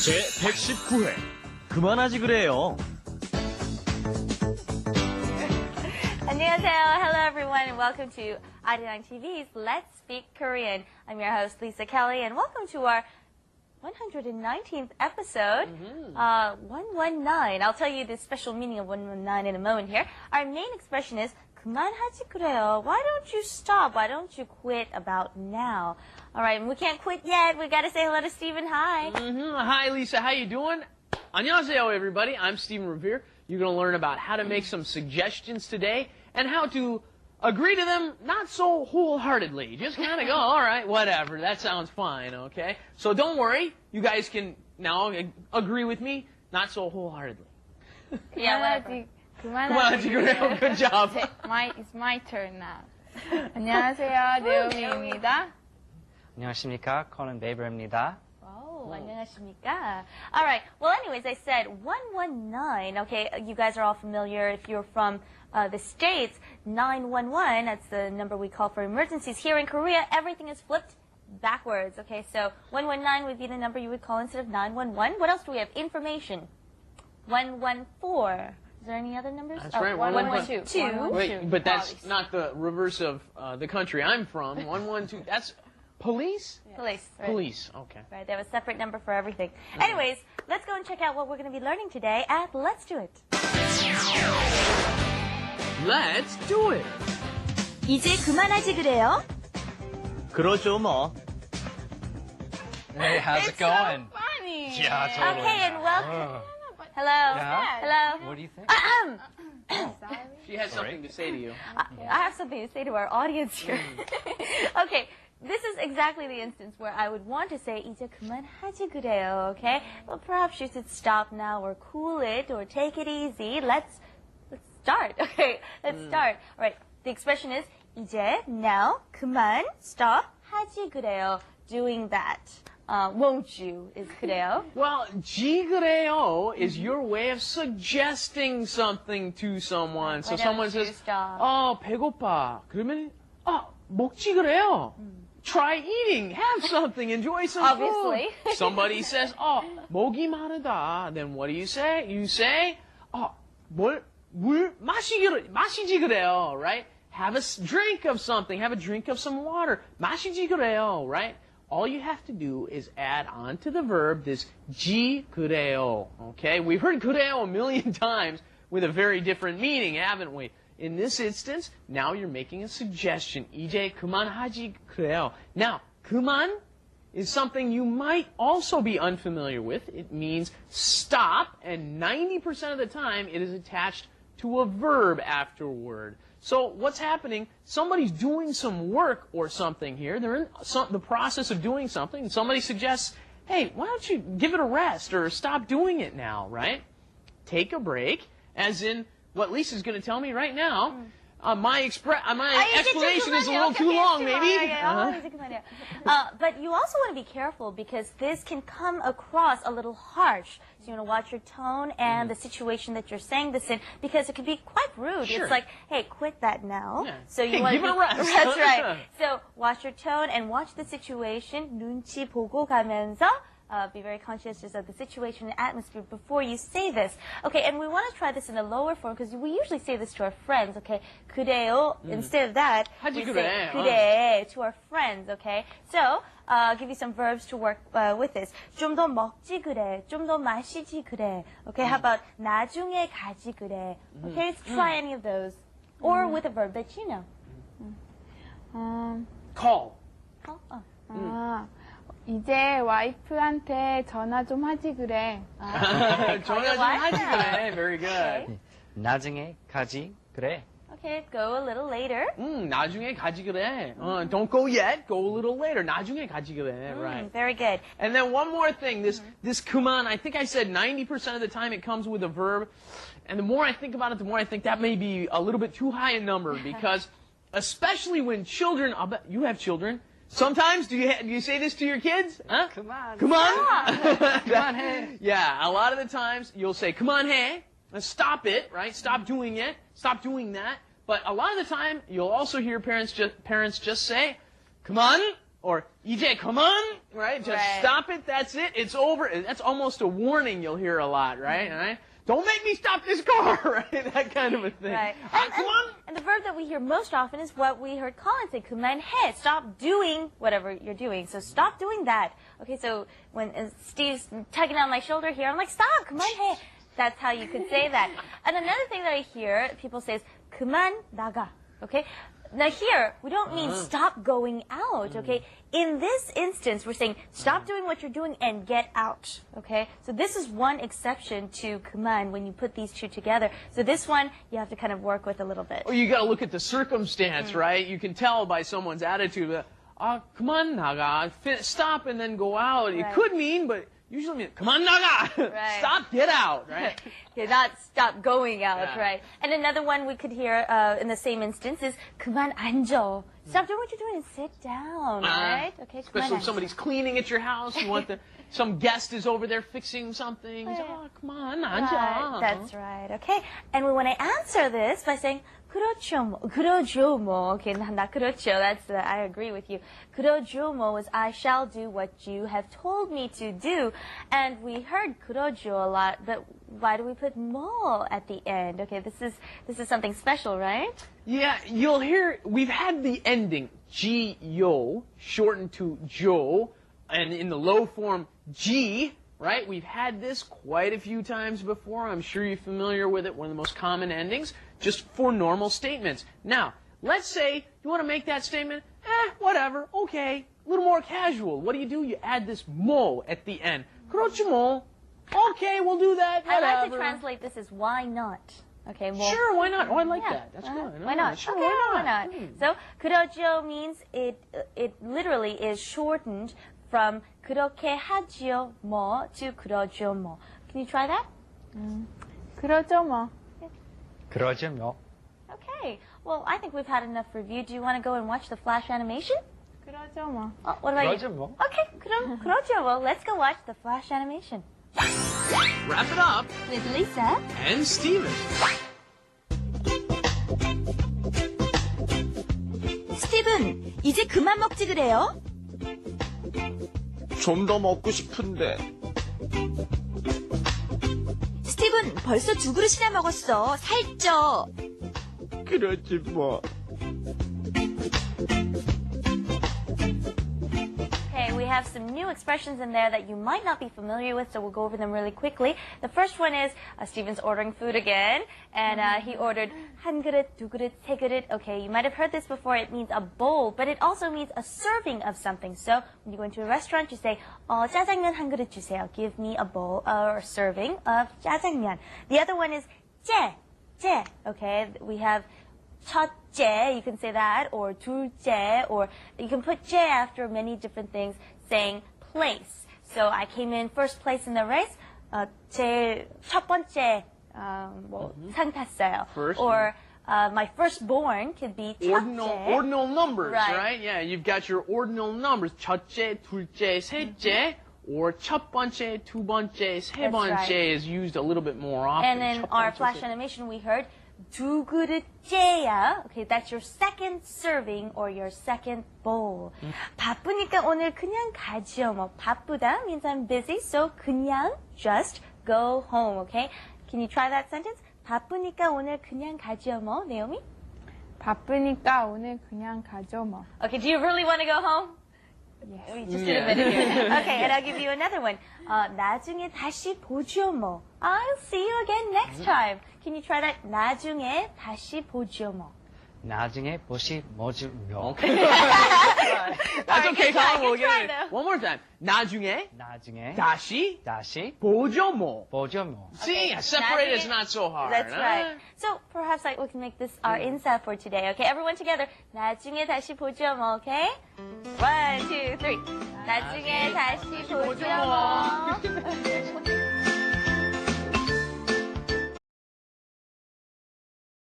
제119회 그만하지 그래요. 안녕하세요. Hello everyone and welcome to Arirang TV's Let's Speak Korean. I'm your host Lisa Kelly and welcome to our 119th episode, 119. I'll tell you the special meaning of 119 in a moment here. Our main expression is 그만하지 그래요. Why don't you stop? Why don't you quit about now? All right, and we can't quit yet. We got to say hello to Stephen. Hi. Hi, Lisa. How you doing? 안녕하세요, everybody. I'm Stephen Revere. You're going to learn about how to make some suggestions today and how to agree to them not so wholeheartedly. Just kind of go, all right, whatever. That sounds fine, okay? So don't worry. You guys can now agree with me not so wholeheartedly. Yeah, whatever. 그만하지 그래요. Good job. It's my turn now. 안녕하세요, 네오미입니다. 안녕하십니까, 커넌 베이버입니다. Oh, 안녕하십니까. All right. Well, anyways, I said 119. Okay, you guys are all familiar. If you're from the States, 911, that's the number we call for emergencies. Here in Korea, everything is flipped backwards. Okay, so 119 would be the number you would call instead of 911. What else do we have? Information. 114. Is there any other numbers? That's right. 112. Wait, but that's not the reverse of the country I'm from. 112. That's police? Yes. Police. Right. Police. Okay. Right. They have a separate number for everything. Anyways, let's go and check out what we're going to be learning today at Let's Do It. Let's do it. 이제 그만하지 그래요? 그러죠 뭐. Hey, how's it going? So funny. Yeah, totally. Okay, and welcome. Hello. Yeah? Hello. What do you think? She has something to say to you. I have something to say to our audience here. Okay, this is exactly the instance where I would want to say 이제 그만하지 그래요, okay? Well, perhaps you should stop now or cool it or take it easy. Let's start. Okay, let's start. All right, the expression is 이제, now, 그만, stop, 하지 그래요, doing that. Won't you is 그래요. Well, 지 그래요 is your way of suggesting something to someone. So someone says, 배고파. 그러면, 먹지 그래요. Try eating. Have something. Enjoy some Obviously. food. Somebody says, 목이 마르다. Then what do you say? You say, 물 마시지 그래요, right? Have a drink of something. Have a drink of some water. 마시지 그래요, right? All you have to do is add on to the verb this 지 그래요, okay? We've heard 그래요 a million times with a very different meaning, haven't we? In this instance, now you're making a suggestion. 이제 그만하지 그래요. Now, 그만 is something you might also be unfamiliar with. It means stop, and 90% of the time it is attached to a verb afterward. So what's happening? Somebody's doing some work or something here. They're in the process of doing something, and somebody suggests, hey, why don't you give it a rest or stop doing it now, right? Take a break, as in what Lisa's going to tell me right now. My explanation is a little too long, maybe. But you also want to be careful because this can come across a little harsh. So you want to watch your tone and the situation that you're saying this in because it can be quite rude. Sure. It's like, hey, quit that now. Yeah. So you hey, want give it a rest. That's right. So watch your tone and watch the situation. 눈치 보고 가면서. Be very conscious of the situation and atmosphere before you say this. Okay, and we want to try this in a lower form because we usually say this to our friends, okay? 그래요. Instead of that, we say 그래 to our friends, okay? So, I'll give you some verbs to work with this. 좀 더 먹지 그래. 좀 더 마시지 그래. Okay, how about 나중에 가지 그래. Okay, let's try any of those. Or with a verb that you know. Call. 이제 와이프한테 전화 좀 하지 그래. 전화 좀 하지 그래. Very good. Okay. 나중에 가지 그래. Okay, go a little later. 나중에 가지 그래. Don't go yet. Go a little later. 나중에 가지 그래. Right. Very good. And then one more thing. This 그만, I think I said 90% of the time it comes with a verb. And the more I think about it, the more I think that may be a little bit too high a number because especially when children, I'll bet you have children. Sometimes, do you say this to your kids? Huh? 그만. 그만해. Yeah, a lot of the times you'll say 그만해. Stop it, right? Stop doing it. Stop doing that. But a lot of the time you'll also hear parents just say 그만 Or 이제 그만, right? Just Right. stop it. That's it. It's over. That's almost a warning you'll hear a lot, right? Right? Don't make me stop this car, right? That kind of a thing. Right. Come on. And the verb that we hear most often is what we heard Colin say, 그만해. Stop doing whatever you're doing. So stop doing that. Okay, so when Steve's tugging on my shoulder here, I'm like, stop, 그만해. That's how you could say that. And another thing that I hear people say is 그만 나가. Okay? Now here, we don't mean stop going out, okay? In this instance, we're saying stop doing what you're doing and get out, okay? So this is one exception to 그만 when you put these two together. So this one, you have to kind of work with a little bit. Or you got to look at the circumstance, right? You can tell by someone's attitude. 그만 나가. Stop and then go out. It Right. could mean, but usually means 그만 나가. Right. Stop, get out, right? Yeah, not stop going out, Yeah. right? And another one we could hear in the same instance is 그만 앉아. Stop doing what you're doing and sit down, right? Okay, Especially 그만 if somebody's cleaning at your house, you want some guest is over there fixing something. Right. Come on, Right, 앉아. that's right. Okay, and we want to answer this by saying 그렇죠, 그러죠 뭐. Okay, not 그렇죠. That's I agree with you. 그러죠 뭐 is I shall do what you have told me to do, and we heard 그러죠 a lot, but why do we put 뭐 at the end? Okay, this is something special, right? Yeah, you'll hear, we've had the ending, G-yo, shortened to jo, and in the low form, G, right? We've had this quite a few times before. I'm sure you're familiar with it. One of the most common endings, just for normal statements. Now, let's say you want to make that statement, whatever, okay, a little more casual. What do? You add this mo at the end. 그렇지 뭐. Okay, we'll do that, I whatever. like to translate this as why not. Okay, well, Sure, why not? Oh, I like yeah, that. That's good. Why not? Sure, okay, why why not? not? So 그러죠 means it literally is shortened from 그렇게 하지요 뭐 to 그러죠 뭐. Can you try that? 그러죠 뭐. 그러죠 뭐. Okay. Well, I think we've had enough review. Do you want to go and watch the flash animation? 그러죠 뭐. Oh, what about 그러죠 you? 뭐. Okay, 그러죠. Well, let's go watch the flash animation Wrap it up. with Lisa. And Steven. 스티븐, 이제 그만 먹지 그래요? 좀 더 먹고 싶은데. 스티븐, 벌써 2그릇이나 먹었어. 살쪄. 그러지 뭐. Okay, we have some new expressions in there that you might not be familiar with, so we'll go over them really quickly. The first one is Steven's ordering food again, and he ordered 한 그릇, 2그릇, 3그릇. Okay, you might have heard this before. It means a bowl, but it also means a serving of something. So when you go into a restaurant, you say, 짜장면 한 그릇 주세요. Give me a bowl or a serving of 짜장면. The other one is 째. Okay, we have 첫째, you can say that, or 둘째, or you can put 째 after many different things, saying place. So I came in first place in the race. 제 첫 번째 상 탔어요. First. Or my firstborn could be 첫째. Ordinal numbers, Right. right? Yeah, you've got your ordinal numbers. 첫째, 둘째, 셋째, or 첫 번째, 두 번째, 세 번째 right. is used a little bit more often. And in 첫 our 번째, flash 세- animation, we heard 두 그릇째야. Okay, that's your second serving or your second bowl. 바쁘니까 오늘 그냥 가죠. 뭐 바쁘다 means I'm busy, so 그냥 just go home. Okay, can you try that sentence? 바쁘니까 오늘 그냥 가죠. 뭐 Naomi? 바쁘니까 오늘 그냥 가죠 뭐. Okay, do you really want to go home? Yes. We just did a minute here. Okay, and I'll give you another one. 나중에 다시 보죠 뭐. I'll see you again next time. Can you try that? 나중에 다시 보죠 뭐. 나중에 보시 뭐죠 뭐. That's okay, good try, Colin. We'll good get try, it. though. One more time. 나중에 나중에 다시 보죠 보죠 뭐. 뭐. See, Okay, separate is 나중에- not so hard. That's huh? right. So perhaps like we can make this our insight for today. Okay, everyone together. 나중에 다시 보죠 뭐. Okay. 1, 2, 3. 나중에 다시 보죠 뭐.